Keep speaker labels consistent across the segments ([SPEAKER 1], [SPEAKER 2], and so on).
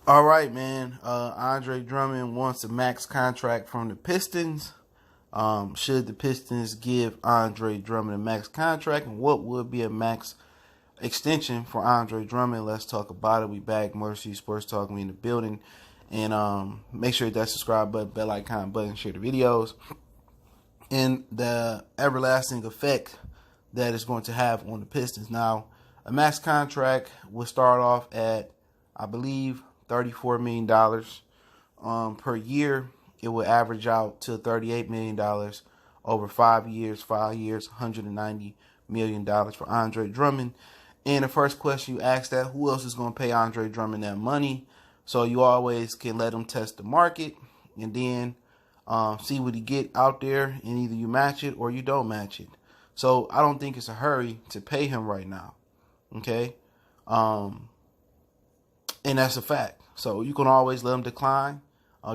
[SPEAKER 1] All right, man. Andre Drummond wants a max contract from the Pistons. Should the Pistons give Andre Drummond a max contract? And what would be a max extension for Andre Drummond? Let's talk about it. We back. Mercy Sports Talk. We in the building. And make sure that subscribe button, bell icon button, share the videos. And the everlasting effect that it's going to have on the Pistons. Now, a max contract will start off at, I believe, $34 million per year. It will average out to $38 million over 5 years. 5 years, $190 million for Andre Drummond. And the first question you ask that, who else is going to pay Andre Drummond that money? So you always can let him test the market and then see what he get out there, and either you match it or you don't match it. So I don't think it's a hurry to pay him right now. Okay? And that's a fact. So you can always let him decline.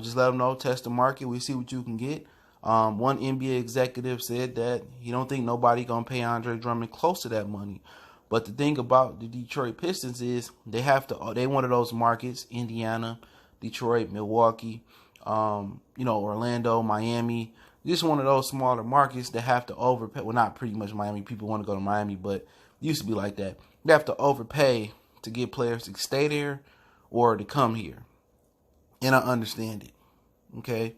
[SPEAKER 1] Just let him know, test the market. We see what you can get. One NBA executive said that he don't think nobody going to pay Andre Drummond close to that money. But the thing about the Detroit Pistons is they one of those markets, Indiana, Detroit, Milwaukee, Orlando, Miami. Just one of those smaller markets that have to overpay. Well, not pretty much Miami. People want to go to Miami, but it used to be like that. They have to overpay to get players to stay there or to come here. And I understand it. Okay?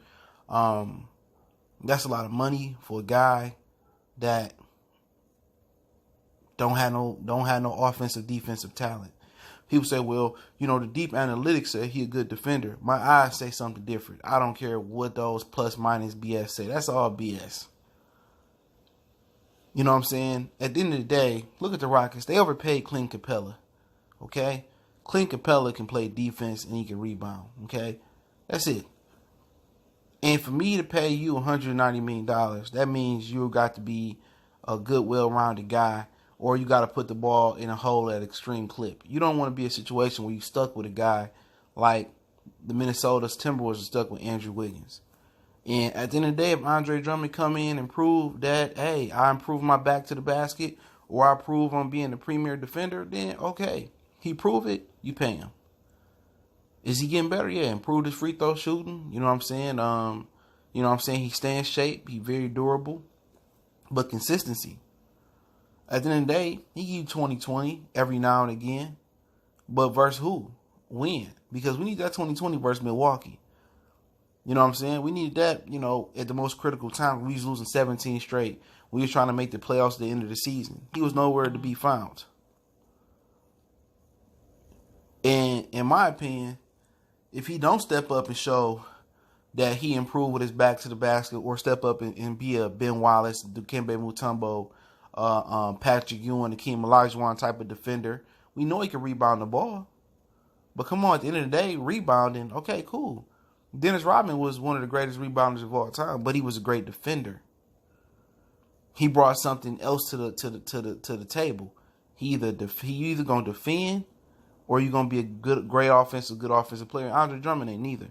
[SPEAKER 1] That's a lot of money for a guy that don't have no offensive, defensive talent. People say, well, the deep analytics say he a good defender. My eyes say something different. I don't care what those plus minus BS say. That's all BS. You know what I'm saying? At the end of the day, look at the Rockets. They overpaid Clint Capella. Okay? Clint Capella can play defense and he can rebound. Okay? That's it. And for me to pay you $190 million, that means you got to be a good, well-rounded guy, or you got to put the ball in a hole at extreme clip. You don't want to be in a situation where you're stuck with a guy like the Minnesota Timberwolves are stuck with Andrew Wiggins. And at the end of the day, if Andre Drummond come in and prove that, hey, I improved my back to the basket, or I prove I'm being the premier defender, then okay. He prove it, you pay him. Is he getting better? Yeah, improved his free throw shooting. You know what I'm saying? He stay in shape. He very durable. But consistency. At the end of the day, he give you 20-20 every now and again. But versus who? When? Because we need that 20-20 versus Milwaukee. You know what I'm saying? We needed that, at the most critical time. We was losing 17 straight. We was trying to make the playoffs at the end of the season. He was nowhere to be found. And in my opinion, if he don't step up and show that he improved with his back to the basket, or step up and be a Ben Wallace, Dikembe Mutombo, Patrick Ewing, Akeem Olajuwon type of defender, we know he can rebound the ball. But come on, at the end of the day, rebounding, okay, cool. Dennis Rodman was one of the greatest rebounders of all time, but he was a great defender. He brought something else to the table. He either gonna defend, or you're gonna be a good offensive player. Andre Drummond ain't neither.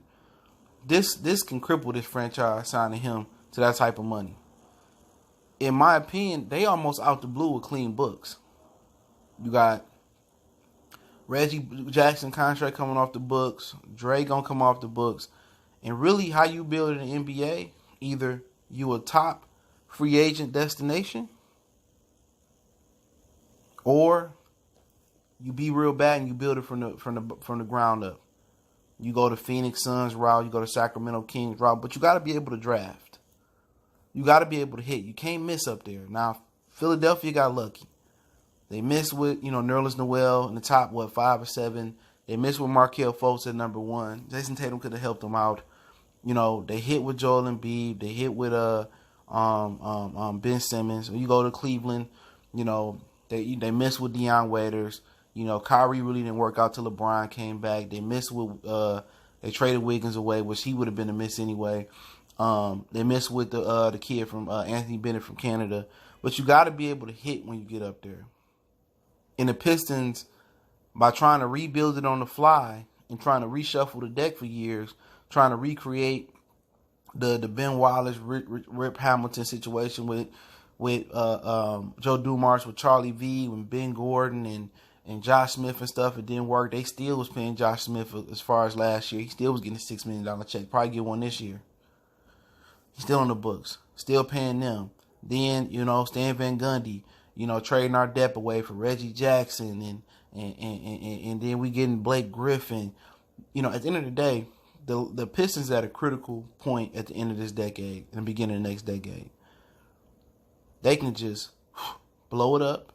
[SPEAKER 1] This can cripple this franchise signing him to that type of money. In my opinion, they almost out the blue with clean books. You got Reggie Jackson contract coming off the books. Dre gonna come off the books. And really, how you build an NBA, either you a top free agent destination, or you be real bad and you build it from the ground up. You go to Phoenix Suns route, you go to Sacramento Kings route, but you got to be able to draft. You got to be able to hit. You can't miss up there. Now, Philadelphia got lucky. They missed with, Nerlens Noel in the top, 5 or 7. They missed with Markelle Fultz at number 1. Jason Tatum could have helped them out. They hit with Joel Embiid. They hit with Ben Simmons. When you go to Cleveland, they missed with Deion Waiters. Kyrie really didn't work out till LeBron came back. They missed with they traded Wiggins away, which he would have been a miss anyway. They missed with the kid from Anthony Bennett from Canada. But you got to be able to hit when you get up there. And the Pistons, by trying to rebuild it on the fly and trying to reshuffle the deck for years, trying to recreate the Ben Wallace, Rip Hamilton situation with Joe Dumars, with Charlie V, with Ben Gordon, and and Josh Smith and stuff, it didn't work. They still was paying Josh Smith as far as last year. He still was getting a $6 million check. Probably get one this year. He's still on the books. Still paying them. Then, Stan Van Gundy, trading our depth away for Reggie Jackson and then we getting Blake Griffin. At the end of the day, the Pistons at a critical point at the end of this decade and the beginning of the next decade. They can just blow it up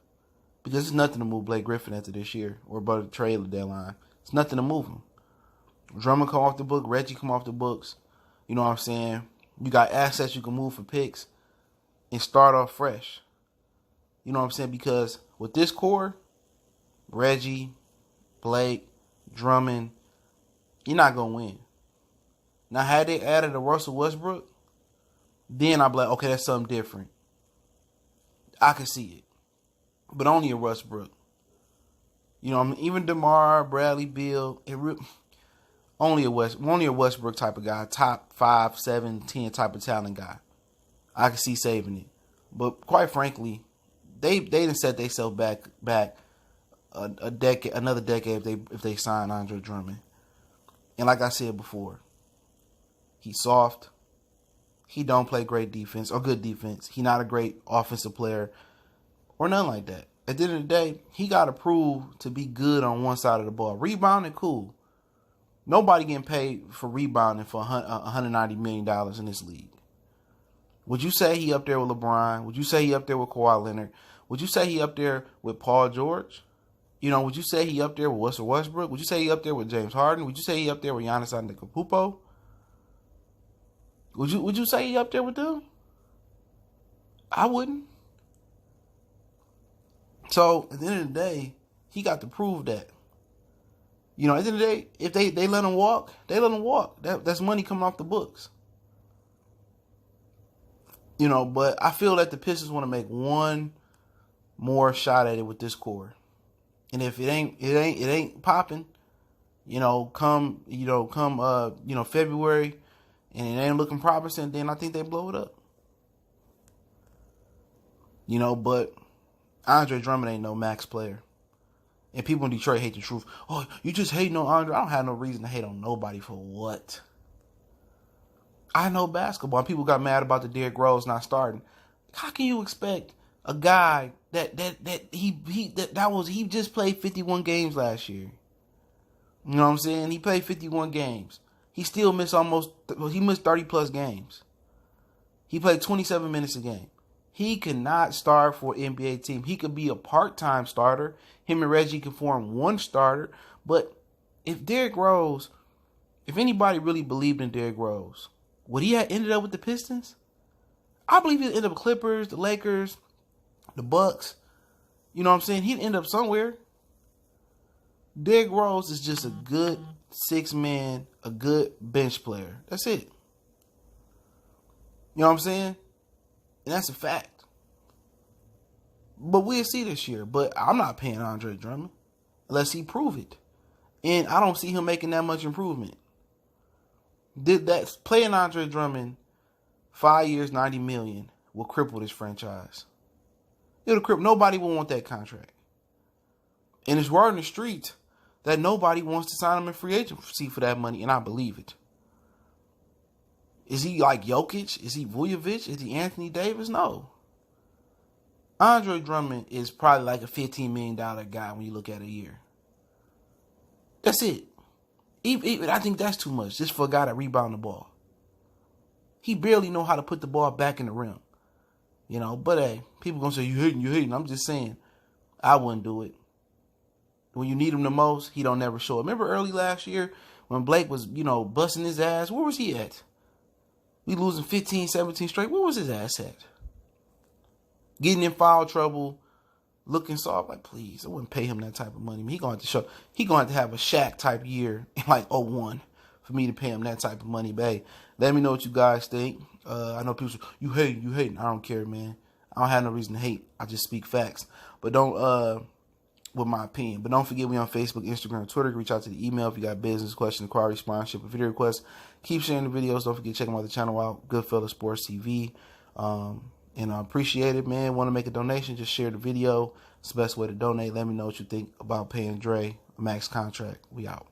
[SPEAKER 1] because it's nothing to move Blake Griffin after this year or about the trade deadline. It's nothing to move him. Drummond come off the book. Reggie come off the books. You know what I'm saying? You got assets you can move for picks and start off fresh. You know what I'm saying? Because with this core, Reggie, Blake, Drummond, you're not going to win. Now, had they added a Russell Westbrook, then I'd be like, okay, that's something different. I can see it. But only a Westbrook. Even DeMar, Bradley, Beal, only a Westbrook type of guy, top 5, 7, 10 type of talent guy. I can see saving it. But quite frankly, they didn't set themselves back another decade if they sign Andre Drummond. And like I said before, he's soft. He don't play great defense or good defense. He not a great offensive player or nothing like that. At the end of the day, he got to prove to be good on one side of the ball. Rebounding, cool. Nobody getting paid for rebounding for $190 million in this league. Would you say he up there with LeBron? Would you say he up there with Kawhi Leonard? Would you say he up there with Paul George? Would you say he up there with Russell Westbrook? Would you say he up there with James Harden? Would you say he up there with Giannis Antetokounmpo? Would you say he up there with them? I wouldn't. So at the end of the day, he got to prove that. At the end of the day, if they let him walk, they let him walk. That's money coming off the books. But I feel that the Pistons want to make one more shot at it with this core. And if it ain't popping, come February and it ain't looking promising, then I think they blow it up. But Andre Drummond ain't no max player. And people in Detroit hate the truth. Oh, you just hating on Andre. I don't have no reason to hate on nobody for what. I know basketball. People got mad about the Derrick Rose not starting. How can you expect a guy he just played 51 games last year? You know what I'm saying? He played 51 games. He still missed he missed 30 plus games. He played 27 minutes a game. He cannot start for an NBA team. He could be a part-time starter. Him and Reggie can form one starter. But if anybody really believed in Derrick Rose, would he have ended up with the Pistons? I believe he'd end up with Clippers, the Lakers, the Bucks. You know what I'm saying? He'd end up somewhere. Derrick Rose is just a good six-man, a good bench player. That's it. You know what I'm saying? And that's a fact. But we'll see this year. But I'm not paying Andre Drummond unless he prove it. And I don't see him making that much improvement. Playing Andre Drummond 5 years, $90 million will cripple this franchise. It'll cripple. Nobody will want that contract. And it's word in the streets that nobody wants to sign him in free agency for that money, and I believe it. Is he like Jokic? Is he Vujovic? Is he Anthony Davis? No. Andre Drummond is probably like a $15 million guy when you look at a year. That's it. Even I think that's too much just for a guy to rebound the ball. He barely know how to put the ball back in the rim. But hey, people going to say, you hating. I'm just saying, I wouldn't do it. When you need him the most, he don't never show up. Remember early last year when Blake was, busting his ass? Where was he at? We losing 15, 17 straight. Where was his ass at? Getting in foul trouble, looking soft. Like, please, I wouldn't pay him that type of money. He going to have to have a Shaq type year in like 01 for me to pay him that type of money. But hey, let me know what you guys think. I know people say, you hating. I don't care, man. I don't have no reason to hate. I just speak facts. But don't, with my opinion. But don't forget, we on Facebook, Instagram, Twitter. Reach out to the email if you got business, questions, inquiry, sponsorship, or video requests. Keep sharing the videos. Don't forget to check them out the channel out. Goodfellas Sports TV. And I appreciate it, man. Want to make a donation, just share the video. It's the best way to donate. Let me know what you think about paying Dre a max contract. We out.